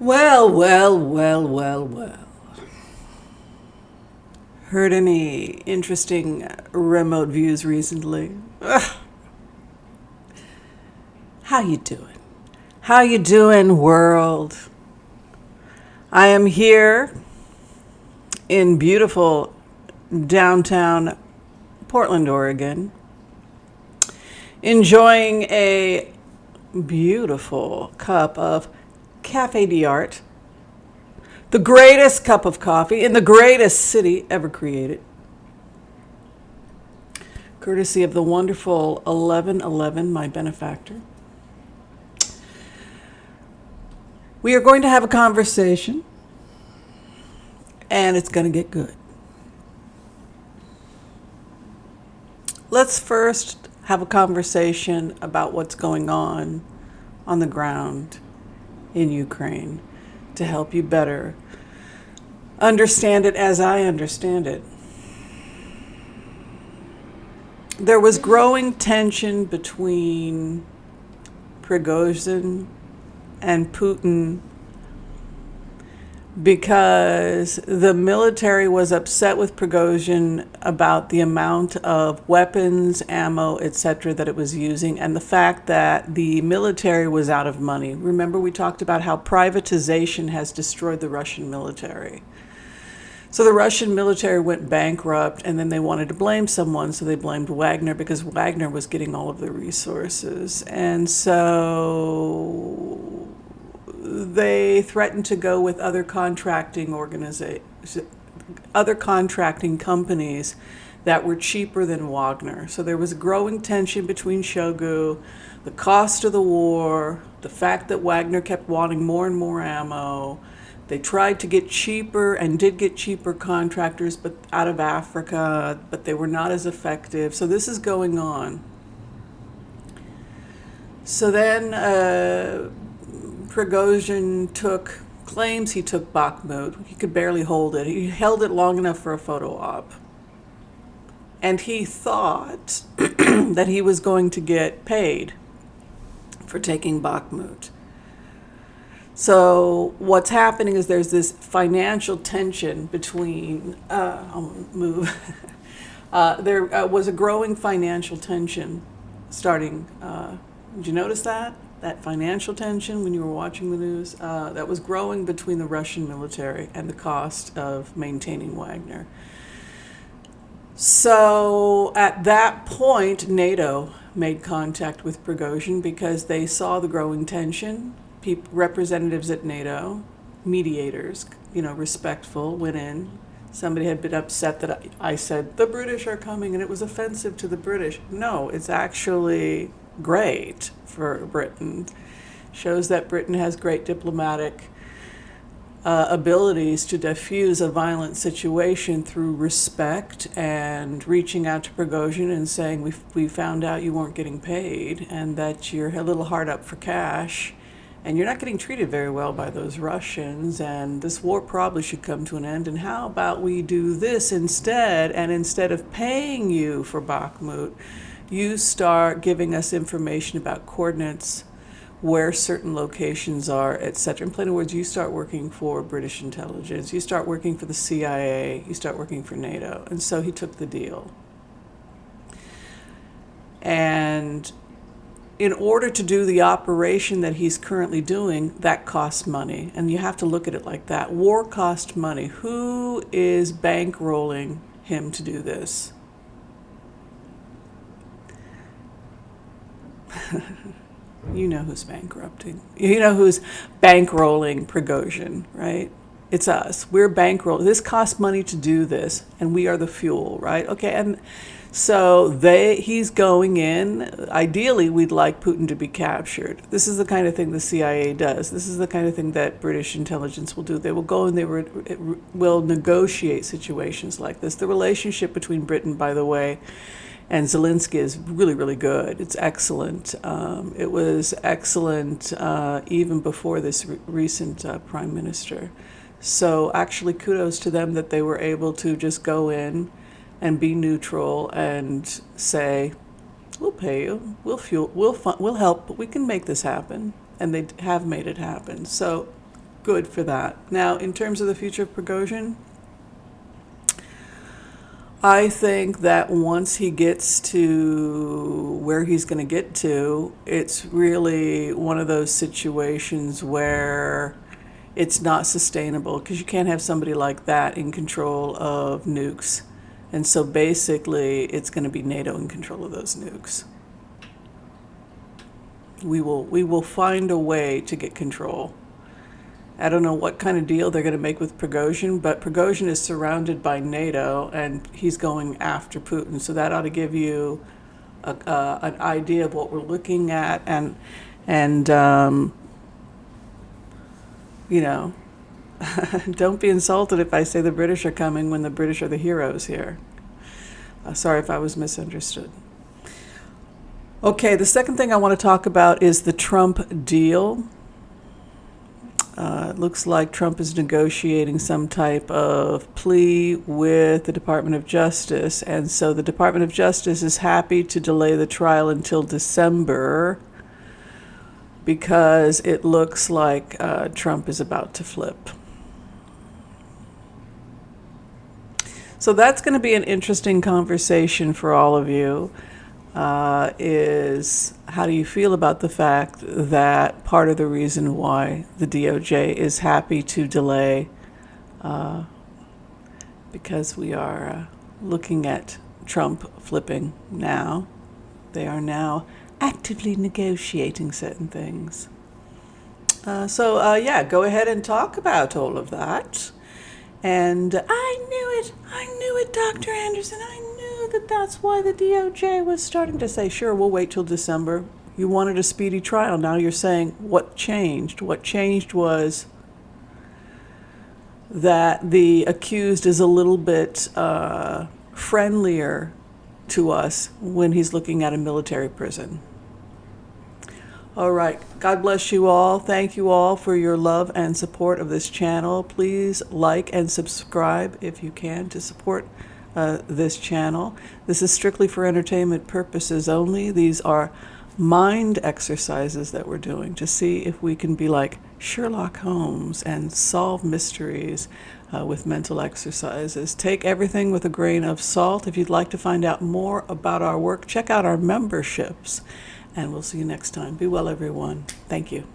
Well, well, well, well, well. Heard any interesting remote views recently? Ugh. How you doing? How you doing, world? I am here in beautiful downtown Portland, Oregon, enjoying a beautiful cup of Cafe d'Art, the greatest cup of coffee in the greatest city ever created, courtesy of the wonderful 1111, my benefactor. We are going to have a conversation, and it's going to get good. Let's first have a conversation about what's going on the ground in Ukraine to help you better understand it as I understand it. There was growing tension between Prighozhin and Putin because the military was upset with Prigozhin about the amount of weapons, ammo, etc. that it was using, and the fact that the military was out of money. Remember, we talked about how privatization has destroyed the Russian military. So the Russian military went bankrupt, and then they wanted to blame someone, so they blamed Wagner because Wagner was getting all of the resources. And so they threatened to go with other contracting companies that were cheaper than Wagner. So there was a growing tension between Shogu, the cost of the war, the fact that Wagner kept wanting more and more ammo. They tried to get cheaper and did get cheaper contractors but out of Africa, but they were not as effective. So this is going on. So then Prigozhin claims he took Bakhmut. He could barely hold it. He held it long enough for a photo op. And he thought that he was going to get paid for taking Bakhmut. So what's happening is there's this financial tension between, I'll move. There was a growing financial tension starting, did you notice that? That financial tension when you were watching the news, that was growing between the Russian military and the cost of maintaining Wagner. So at that point, NATO made contact with Prigozhin because they saw the growing tension. Representatives at NATO, mediators, respectful, went in. Somebody had been upset that I said, the British are coming, and it was offensive to the British. No, it's actually great for Britain. Shows that Britain has great diplomatic abilities to diffuse a violent situation through respect and reaching out to Prigozhin and saying, we found out you weren't getting paid and that you're a little hard up for cash and you're not getting treated very well by those Russians, and this war probably should come to an end, and how about we do this instead, and instead of paying you for Bakhmut, you start giving us information about coordinates, where certain locations are, etc. In plain words, you start working for British intelligence, you start working for the CIA, you start working for NATO. And so he took the deal. And in order to do the operation that he's currently doing, that costs money. And you have to look at it like that. War costs money. Who is bankrolling him to do this? You know who's bankrupting. You know who's bankrolling Prigozhin, right? It's us. We're bankrolling. This costs money to do this, and we are the fuel, right? Okay, and so he's going in. Ideally, we'd like Putin to be captured. This is the kind of thing the CIA does. This is the kind of thing that British intelligence will do. They will go and they will negotiate situations like this. The relationship between Britain, by the way, and Zelensky is really, really good. It's excellent. It was excellent even before this recent prime minister. So actually kudos to them that they were able to just go in and be neutral and say, we'll pay you, we'll fuel, we'll help, but we can make this happen. And they have made it happen. So good for that. Now, in terms of the future of Prigozhin, I think that once he gets to where he's going to get to, it's really one of those situations where it's not sustainable because you can't have somebody like that in control of nukes. And so basically, it's going to be NATO in control of those nukes. We will find a way to get control. I don't know what kind of deal they're going to make with Prigozhin, but Prigozhin is surrounded by NATO, and he's going after Putin. So that ought to give you an idea of what we're looking at, and you know, don't be insulted if I say the British are coming when the British are the heroes here. Sorry if I was misunderstood. Okay, the second thing I want to talk about is the Trump deal. It looks like Trump is negotiating some type of plea with the Department of Justice, and so the Department of Justice is happy to delay the trial until December because it looks like Trump is about to flip. So that's going to be an interesting conversation for all of you. Is how do you feel about the fact that part of the reason why the DOJ is happy to delay, because we are looking at Trump flipping now. They are now actively negotiating certain things. Yeah, go ahead and talk about all of that. And I knew it, Dr. Anderson. I knew that that's why the DOJ was starting to say, sure, we'll wait till December. You wanted a speedy trial. Now you're saying, what changed? What changed was that the accused is a little bit friendlier to us when he's looking at a military prison. All right. God bless you all. Thank you all for your love and support of this channel. Please like and subscribe if you can to support this channel. This is strictly for entertainment purposes only. These are mind exercises that we're doing to see if we can be like Sherlock Holmes and solve mysteries with mental exercises. Take everything with a grain of salt. If you'd like to find out more about our work, check out our memberships. And we'll see you next time. Be well, everyone. Thank you.